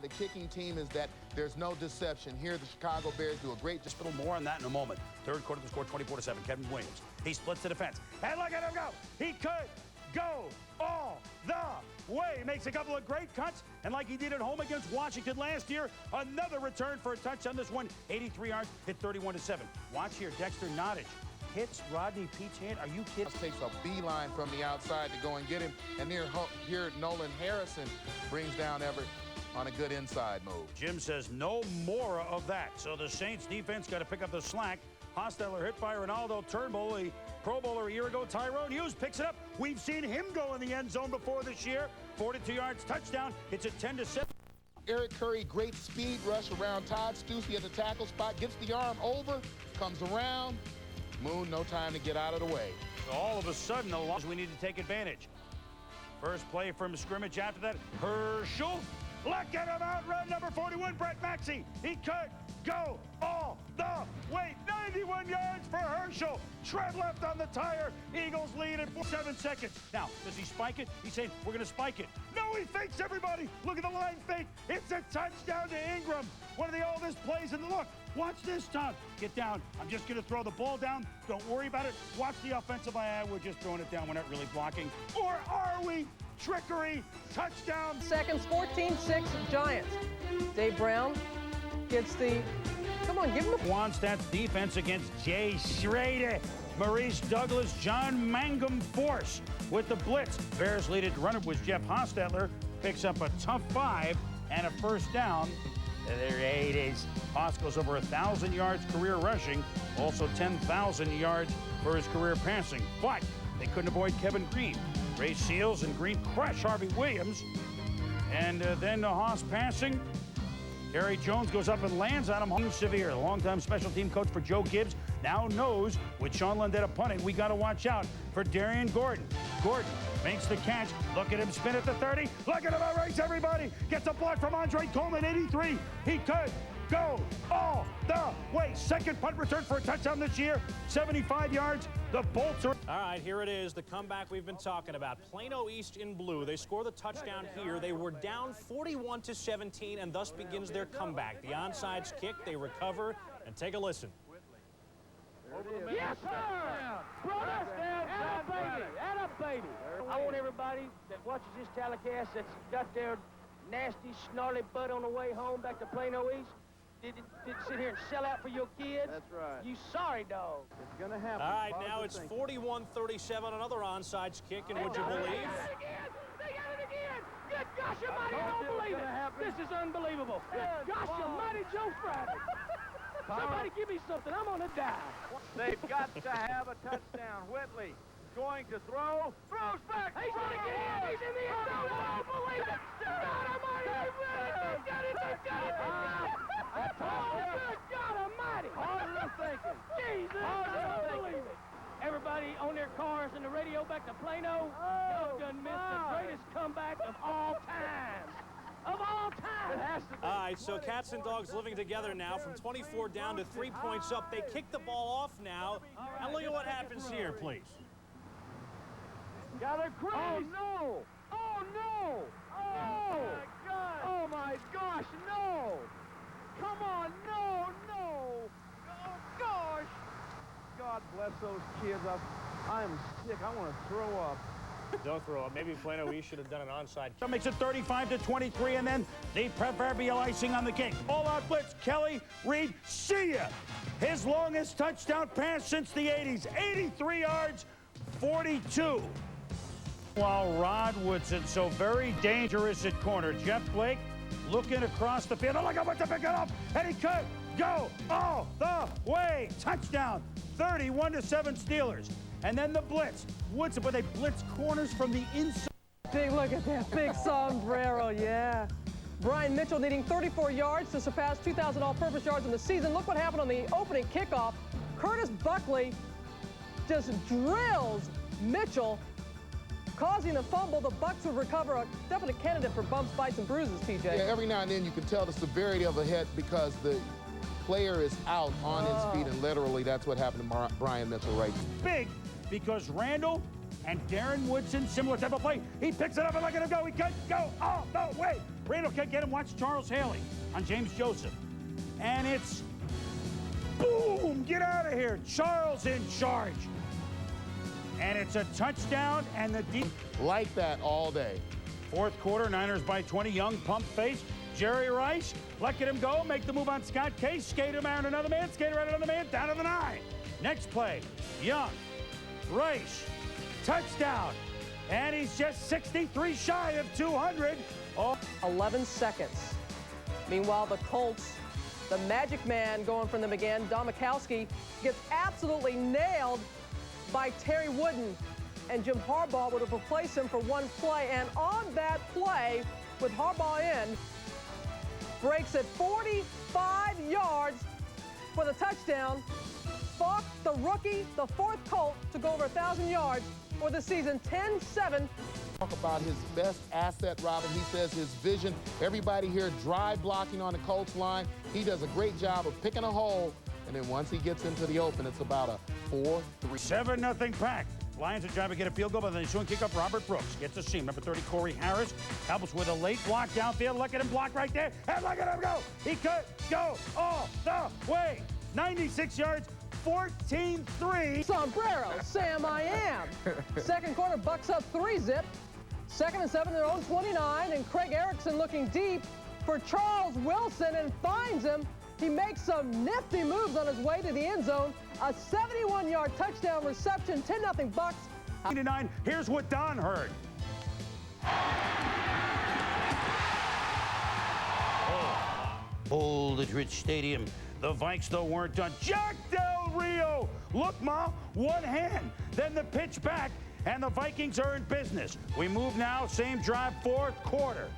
the kicking team is that there's no deception. Here, the Chicago Bears do a great job. More on that in a moment. Third quarter, the score 24-7. Kevin Williams. He splits the defense. And look at him go. He could go all the way. Makes a couple of great cuts. And like he did at home against Washington last year, another return for a touchdown. This one, 83 yards, hit 31-7. Watch here, Dexter Nottage hits Rodney Pete's hand. Are you kidding? Takes a beeline from the outside to go and get him. And here Nolan Harrison brings down Everett on a good inside move. Jim says no more of that. So the Saints defense got to pick up the slack. Hostetler hit by Ronaldo Turnbull, a Pro Bowler a year ago. Tyrone Hughes picks it up. We've seen him go in the end zone before this year. 42 yards, touchdown. It's a 10-7. Eric Curry, great speed rush around Todd Stussy at the tackle spot. Gets the arm over, comes around. Moon, no time to get out of the way. So all of a sudden, the loss, we need to take advantage. First play from scrimmage after that. Herschel, look at him outrun number 41, Brett Maxey. He could go all the way. 91 yards for Herschel. Tread left on the tire. Eagles lead in 7 seconds. Now, does he spike it? He's saying, we're going to spike it. No, he fakes everybody. Look at the line fake. It's a touchdown to Ingram. One of the oldest plays in the look. Watch this, Tom. Get down. I'm just going to throw the ball down. Don't worry about it. Watch the offensive line. We're just throwing it down. We're not really blocking. Or are we? Trickery. Touchdown. Seconds, 14-6 Giants. Dave Brown gets the... Come on, give him a... Wannstedt's defense against Jay Schrader. Maurice Douglas, John Mangum Force with the blitz. Bears lead it. Runner was Jeff Hostetler. Picks up a tough 5 and a first down. There it is. Haas goes over 1,000 yards career rushing, also 10,000 yards for his career passing. But they couldn't avoid Kevin Green. Ray Seals and Green crush Harvey Williams. And then the Haas passing. Gary Jones goes up and lands on him. Severe, the longtime special team coach for Joe Gibbs, now knows with Sean Landeta punting, we got to watch out for Darian Gordon. Gordon makes the catch. Look at him spin at the 30. Look at him outrace everybody. Gets a block from Andre Coleman, 83. He could go all the way. Second punt return for a touchdown this year, 75 yards. The Bolts are... All right, here it is, the comeback we've been talking about. Plano East in blue. They score the touchdown here. They were down 41-17, and thus begins their comeback. The onside kick, they recover, and take a listen. Yes, sir! Brother, add a baby, add a baby. I want everybody that watches this telecast that's got their nasty, snarly butt on the way home back to Plano East, did sit here and sell out for your kids? That's right. You sorry dog. It's gonna happen. All right, now it's 41-37, another onside kick, and would you believe? They got it again! Good gosh almighty, I don't believe it! This is unbelievable! Good gosh almighty, Joe Friday! Somebody give me something, I'm gonna die! They've got to have a touchdown. Whitley going to throw, throws back. He's gonna get in! He's in the end zone! I don't believe it! God almighty, they've got it! They've got it! Oh, good God almighty! Hard thinking. Jesus, I don't believe it! Everybody on their cars and the radio back to Plano, y'all done missed the greatest comeback of all time. Of all time! All right, so cats and dogs living together now from 24 down to 3 points up. They kick the ball off now. And look at what happens here, please. Got a crazy. Oh, no! Oh, no! Oh, my God! Oh, my gosh, no! Come on, no, no! Oh, gosh! God bless those kids. I'm sick. I want to throw up. Don't throw up. Maybe Plano East should have done an onside. That makes it 35-23, and then the proverbial icing on the cake. All-out blitz, Kelly Reed, see ya! His longest touchdown pass since the 80s, 83 yards, 42. While Rod Woodson, so very dangerous at corner. Jeff Blake looking across the field. Oh, look, I went to pick it up, and he could go all the way. Touchdown, 31-7 Steelers. And then the blitz. Woodson, but they blitz corners from the inside. Big look at that big sombrero, yeah. Brian Mitchell needing 34 yards to surpass 2,000 all-purpose yards in the season. Look what happened on the opening kickoff. Curtis Buckley just drills Mitchell, causing the fumble. The Bucs would recover, a definite candidate for bumps, bites, and bruises, TJ. Yeah, every now and then you can tell the severity of a hit because the player is out on his feet, and literally that's what happened to Brian Mitchell right now. Big, because Randall and Darren Woodson, similar type of play. He picks it up and look at him go. He could go all the way. Randall can't get him. Watch Charles Haley on James Joseph. And it's boom! Get out of here. Charles in charge. And it's a touchdown, and the deep. Like that all day. Fourth quarter, Niners by 20. Young, pump face. Jerry Rice, let him go. Make the move on Scott Case. Skate him around another man. Skate around another man. Down to the 9. Next play, Young, Rice, touchdown. And he's just 63 shy of 200. Oh. 11 seconds. Meanwhile, the Colts, the magic man going from them again, Domikowski, gets absolutely nailed by Terry Wooden. And Jim Harbaugh would have replaced him for one play. And on that play, with Harbaugh in, breaks it 45 yards for the touchdown. Falk, the rookie, the fourth Colt to go over 1,000 yards for the season, 10-7. Talk about his best asset, Robin. He says his vision. Everybody here drive blocking on the Colts line. He does a great job of picking a hole, and then once he gets into the open, it's about a 4-3. 7-0 Pack. Lions are trying to get a field goal, but then he's showing kick up. Robert Brooks gets a seam. Number 30, Corey Harris helps with a late block downfield. Look at him block right there, and look at him go. He could go all the way. 96 yards, 14-3. Sombrero, Sam I am. Second quarter, Bucks up 3-zip. 2nd and 7, their own 29, and Craig Erickson looking deep for Charles Wilson and finds him. He makes some nifty moves on his way to the end zone. A 71-yard touchdown reception, 10-0 Bucks. 9. Here's what Don heard. Old at Rich Stadium. The Vikes, though, weren't done. Jack Del Rio! Look, Ma, one hand. Then the pitch back, and the Vikings are in business. We move now, same drive, fourth quarter.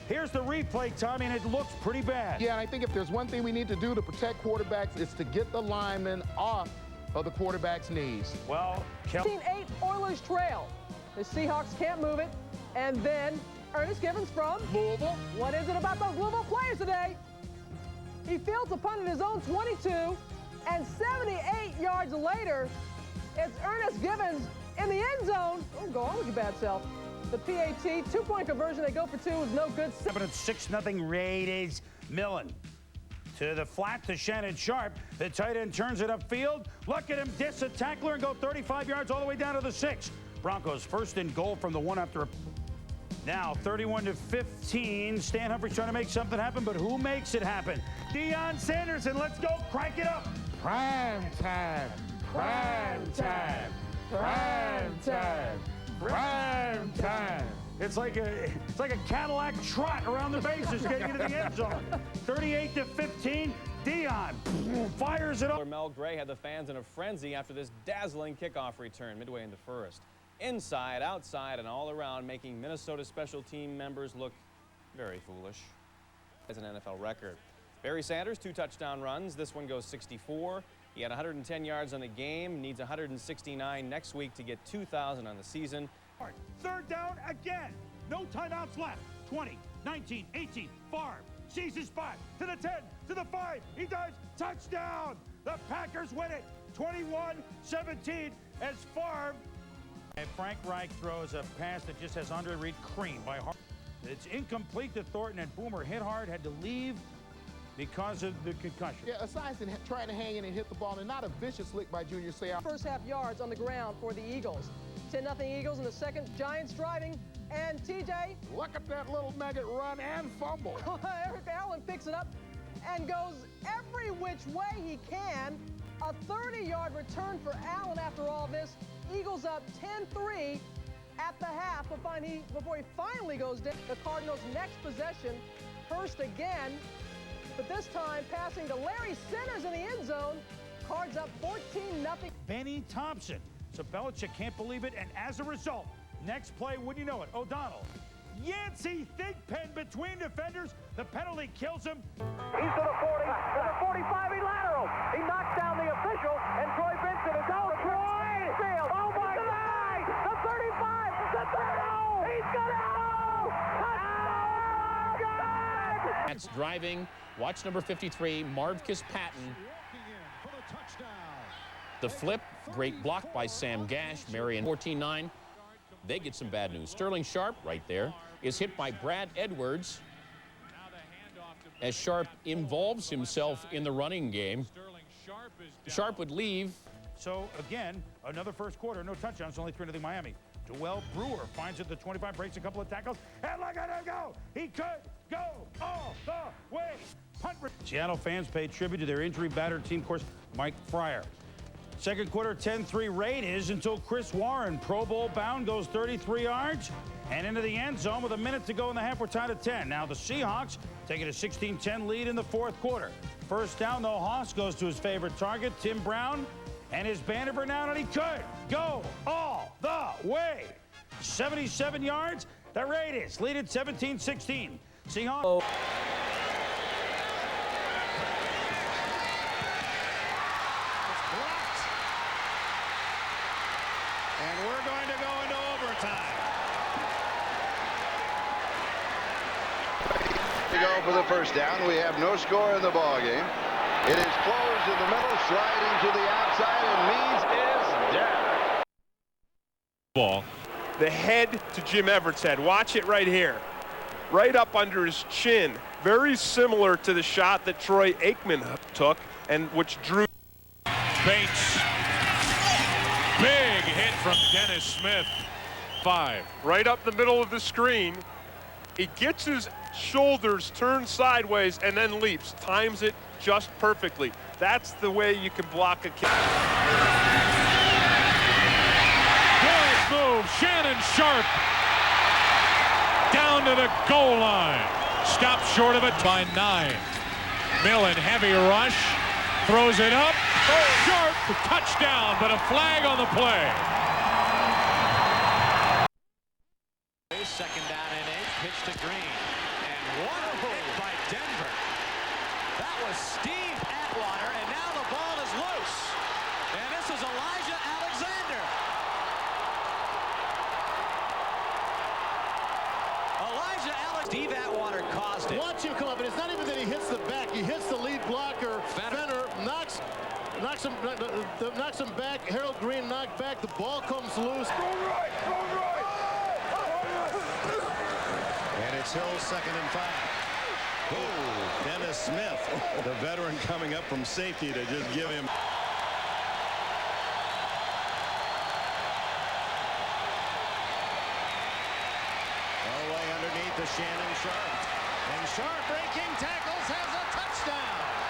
Here's the replay, Tommy, and it looks pretty bad. Yeah, and I think if there's one thing we need to do to protect quarterbacks, it's to get the linemen off of the quarterback's knees. Well, 15-8 Oilers trail. The Seahawks can't move it. And then Ernest Givens from Louisville. What is it about those Louisville players today? He fields a punt at his own 22, and 78 yards later, it's Ernest Givens in the end zone. Oh, go on with your bad self. The PAT, 2-point conversion, they go for 2, is no good. 6-0 Raiders. Millen to the flat to Shannon Sharp. The tight end turns it upfield. Look at him diss a tackler and go 35 yards all the way down to the 6. Broncos first and goal from the 1 after a... Now 31-15. Stan Humphrey's trying to make something happen, but who makes it happen? Deion Sanders, and let's go, crank it up. Prime time, prime time, prime time, prime time. It's like a Cadillac trot around the bases getting into the end zone. 38-15. Deion fires it up. Mel Gray had the fans in a frenzy after this dazzling kickoff return midway in the first. Inside, outside, and all around, making Minnesota special team members look very foolish. As an NFL record. Barry Sanders, 2 touchdown runs. This one goes 64. He had 110 yards on the game, needs 169 next week to get 2,000 on the season. Third down again. No timeouts left. 20, 19, 18. Favre sees his spot to the 10, to the 5. He does. Touchdown. The Packers win it. 21-17 as Favre. And Frank Reich throws a pass that just has Andre Reed creamed by Hart. It's incomplete to Thornton, and Boomer hit hard, had to leave because of the concussion. Yeah, aside from trying to hang in and hit the ball, and not a vicious lick by Junior Seau. First half yards on the ground for the Eagles. 10-0 Eagles in the second. Giants driving. And TJ. Look at that little nugget run and fumble. Eric Allen picks it up and goes every which way he can. A 30-yard return for Allen after all this. Eagles up 10-3 at the half before he finally goes down. The Cardinals' next possession. Hurst again, but this time passing to Larry Centers in the end zone. Cards up 14-0. Benny Thompson. So Belichick can't believe it, and as a result, next play, wouldn't you know it, O'Donnell. Yancey Thigpen between defenders. The penalty kills him. He's to the 40, to the 45, he laterals. He knocks down the official, and Troy Vincent is out. Troy! Field. Oh my God! The 35, the 30, he's gonna go! Touchdown! That's driving. Watch number 53, Marvcus Patton. The flip, great block by Sam Gash. Marion 14-9. They get some bad news. Sterling Sharp, right there, is hit by Brad Edwards. as Sharp involves himself in the running game. Sharp would leave. So, again, another first quarter, no touchdowns, only 3-0 Miami. Joel Brewer finds it, the 25, breaks a couple of tackles, and look at him go! He could go all the way! Punt. Seattle fans paid tribute to their injury-battered team coach, Mike Fryer. Second quarter, 10-3 Raiders until Chris Warren, Pro Bowl bound, goes 33 yards and into the end zone with a minute to go in the half. We're tied at 10. Now the Seahawks taking a 16-10 lead in the fourth quarter. First down, though, Haas goes to his favorite target, Tim Brown, and his banner for now, and he could go all the way. 77 yards. The Raiders lead at 17-16. Seahawks. And we're going to go into overtime. To go for the first down. We have no score in the ball game. It is closed in the middle, sliding to the outside, and Means is down. Ball. The head to Jim Everett's head. Watch it right here. Right up under his chin. Very similar to the shot that Troy Aikman took, and which drew. Bates. Big hit from Dennis Smith. 5. Right up the middle of the screen. He gets his shoulders turned sideways and then leaps. Times it just perfectly. That's the way you can block a kick. Good move. Shannon Sharp. Down to the goal line. Stopped short of it by 9. Millen, heavy rush. Throws it up. Sharp, touchdown, but a flag on the play. Second down and 8, pitch to Green. And what a hit by Denver. That was Steve Atwater, and now the ball is loose. And this is Elijah Alexander. Steve Atwater caused it. Watch him come up, and it's not even that he hits the back. He hits the lead blocker. Fenner knocks him back. Harold Green knocked back. The ball comes loose. Go right, go right. And it's Hill, 2nd and 5. Oh, Dennis Smith, the veteran, coming up from safety to just give him. Away underneath to Shannon Sharp. And Sharp breaking tackles, has a touchdown.